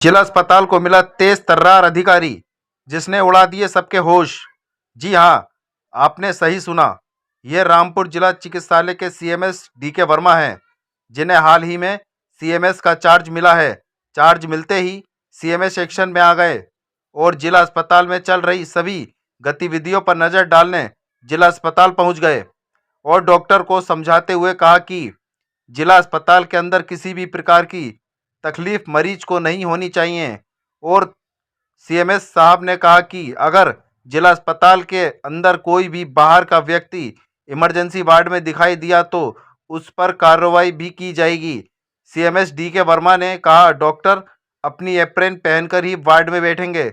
जिला अस्पताल को मिला तेज तर्रार अधिकारी जिसने उड़ा दिए सबके होश। जी हां, आपने सही सुना। ये रामपुर जिला चिकित्सालय के सीएमएस डीके वर्मा हैं, जिन्हें हाल ही में सीएमएस का चार्ज मिला है। चार्ज मिलते ही सीएमएस एक्शन में आ गए और जिला अस्पताल में चल रही सभी गतिविधियों पर नजर डालने जिला अस्पताल पहुंच गए और डॉक्टर को समझाते हुए कहा कि जिला अस्पताल के अंदर किसी भी प्रकार की तकलीफ मरीज को नहीं होनी चाहिए। और सीएमएस साहब ने कहा कि अगर जिला अस्पताल के अंदर कोई भी बाहर का व्यक्ति इमरजेंसी वार्ड में दिखाई दिया तो उस पर कार्रवाई भी की जाएगी। सीएमएस डीके वर्मा ने कहा, डॉक्टर अपनी एप्रन पहनकर ही वार्ड में बैठेंगे।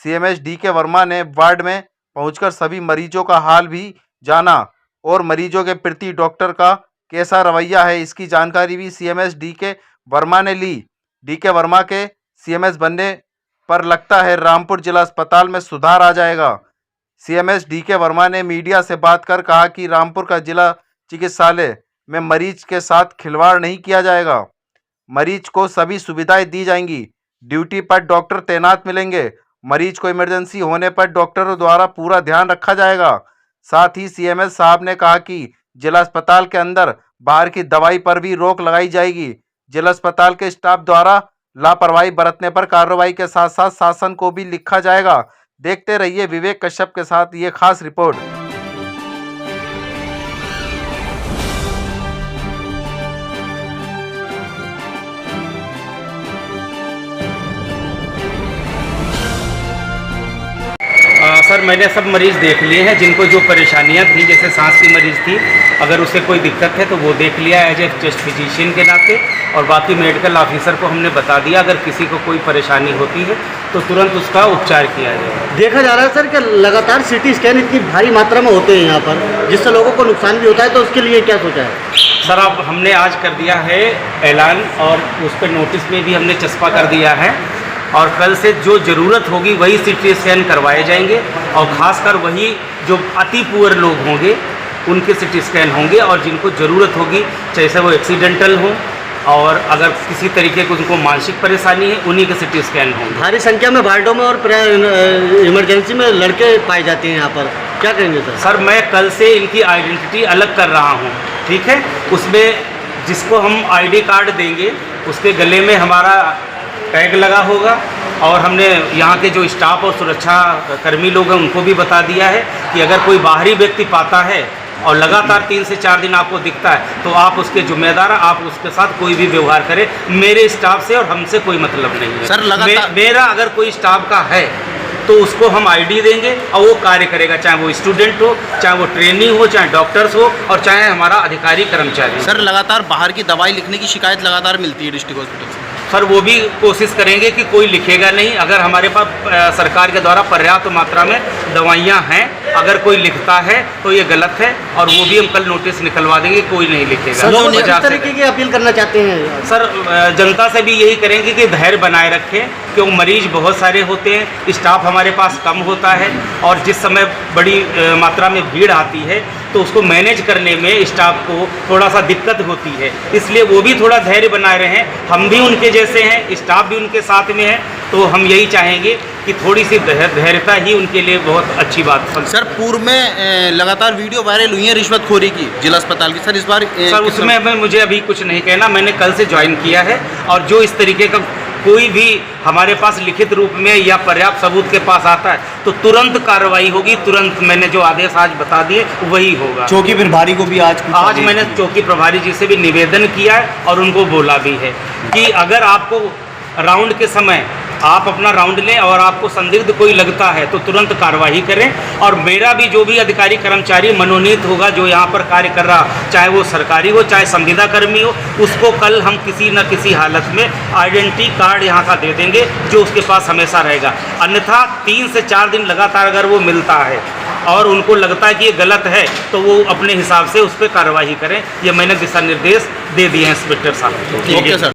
सीएमएस डीके वर्मा ने वार्ड में पहुंचकर सभी मरीजों का हाल भी जाना और मरीजों के प्रति डॉक्टर का कैसा रवैया है इसकी जानकारी भी सीएमएस डीके वर्मा ने ली। डीके वर्मा के सीएमएस बनने पर लगता है रामपुर जिला अस्पताल में सुधार आ जाएगा। सीएमएस डीके वर्मा ने मीडिया से बात कर कहा कि रामपुर का जिला चिकित्सालय में मरीज के साथ खिलवाड़ नहीं किया जाएगा। मरीज को सभी सुविधाएं दी जाएंगी। ड्यूटी पर डॉक्टर तैनात मिलेंगे। मरीज को इमरजेंसी होने पर डॉक्टरों द्वारा पूरा ध्यान रखा जाएगा। साथ ही सीएमएस साहब ने कहा कि जिला अस्पताल के अंदर बाहर की दवाई पर भी रोक लगाई जाएगी। जिला अस्पताल के स्टाफ द्वारा लापरवाही बरतने पर कार्रवाई के साथ साथ शासन को भी लिखा जाएगा। देखते रहिए विवेक कश्यप के साथ ये खास रिपोर्ट। सर मैंने सब मरीज़ देख लिए हैं जिनको जो परेशानियां थी, जैसे सांस की मरीज़ थी, अगर उसे कोई दिक्कत है तो वो देख लिया एज ए चेस्ट फिजिशियन के नाते, और बाकी मेडिकल ऑफिसर को हमने बता दिया अगर किसी को कोई परेशानी होती है तो तुरंत उसका उपचार किया जाए। देखा जा रहा है सर कि लगातार सीटी स्कैन इतनी भारी मात्रा में होते हैं यहाँ पर, जिससे लोगों को नुकसान भी होता है, तो उसके लिए क्या सोचा है? सर अब हमने आज कर दिया है ऐलान और उस पर नोटिस में भी हमने चस्पा कर दिया है और कल से जो ज़रूरत होगी वही सीटी स्कैन करवाए जाएंगे और ख़ासकर वही जो अति पुअर लोग होंगे उनके सीटी स्कैन होंगे और जिनको ज़रूरत होगी, चाहे वो एक्सीडेंटल हो और अगर किसी तरीके की उनको मानसिक परेशानी है उन्हीं के सीटी स्कैन होंगे। भारी संख्या में वार्डों में और इमरजेंसी में लड़के पाए जाते हैं यहाँ पर, क्या करेंगे सर? सर मैं कल से इनकी आइडेंटिटी अलग कर रहा हूँ, ठीक है। उसमें जिसको हम आईडी कार्ड देंगे उसके गले में हमारा टैग लगा होगा और हमने यहाँ के जो स्टाफ और सुरक्षा कर्मी लोग हैं उनको भी बता दिया है कि अगर कोई बाहरी व्यक्ति पाता है और लगातार 3 से 4 दिन आपको दिखता है तो आप उसके जिम्मेदार, आप उसके साथ कोई भी व्यवहार करें। मेरे स्टाफ से और हमसे कोई मतलब नहीं है। सर लगातार मेरा अगर कोई स्टाफ का है तो उसको हम आईडी देंगे और वो कार्य करेगा, चाहे वो स्टूडेंट हो, चाहे वो ट्रेनी हो, चाहे डॉक्टर्स हो और चाहे हमारा अधिकारी कर्मचारी। सर लगातार बाहर की दवाई लिखने की शिकायत लगातार मिलती है डिस्ट्रिक्ट हॉस्पिटल से। सर वो भी कोशिश करेंगे कि कोई लिखेगा नहीं। अगर हमारे पास सरकार के द्वारा पर्याप्त मात्रा में दवाइयाँ हैं, अगर कोई लिखता है तो ये गलत है और वो भी हम कल नोटिस निकलवा देंगे, कोई नहीं लिखेगा। लोग किस तरीके की अपील करना चाहते हैं? सर जनता से भी यही करेंगे कि धैर्य बनाए रखें, क्योंकि मरीज बहुत सारे होते हैं, स्टाफ हमारे पास कम होता है और जिस समय बड़ी मात्रा में भीड़ आती है तो उसको मैनेज करने में स्टाफ को थोड़ा सा दिक्कत होती है, इसलिए वो भी थोड़ा धैर्य बनाए रहें। हम भी उनके जैसे हैं, स्टाफ भी उनके साथ में है, तो हम यही चाहेंगे कि थोड़ी सी धैर्यता ही उनके लिए बहुत अच्छी बात है। सर पूर्व में लगातार वीडियो वायरल हुई है रिश्वतखोरी की जिला अस्पताल की, सर इस बार सर उसमें मुझे अभी कुछ नहीं कहना। मैंने कल से ज्वाइन किया है और जो इस तरीके का कोई भी हमारे पास लिखित रूप में या पर्याप्त सबूत के पास आता है तो तुरंत कार्रवाई होगी। तुरंत मैंने जो आदेश आज बता दिए वही होगा। चौकी प्रभारी को भी आज मैंने चौकी प्रभारी जी से भी निवेदन किया है और उनको बोला भी है कि अगर आपको राउंड के समय आप अपना राउंड लें और आपको संदिग्ध कोई लगता है तो तुरंत कार्रवाई करें। और मेरा भी जो भी अधिकारी कर्मचारी मनोनीत होगा जो यहाँ पर कार्य कर रहा, चाहे वो सरकारी हो चाहे संविदा कर्मी हो, उसको कल हम किसी न किसी हालत में आइडेंटिटी कार्ड यहाँ का दे देंगे जो उसके पास हमेशा रहेगा। अन्यथा 3 से 4 दिन लगातार अगर वो मिलता है और उनको लगता है कि ये गलत है तो वो अपने हिसाब से उस पर कार्रवाई करें। ये मैंने दिशा निर्देश दे दिए हैं इंस्पेक्टर साहब। Okay sir.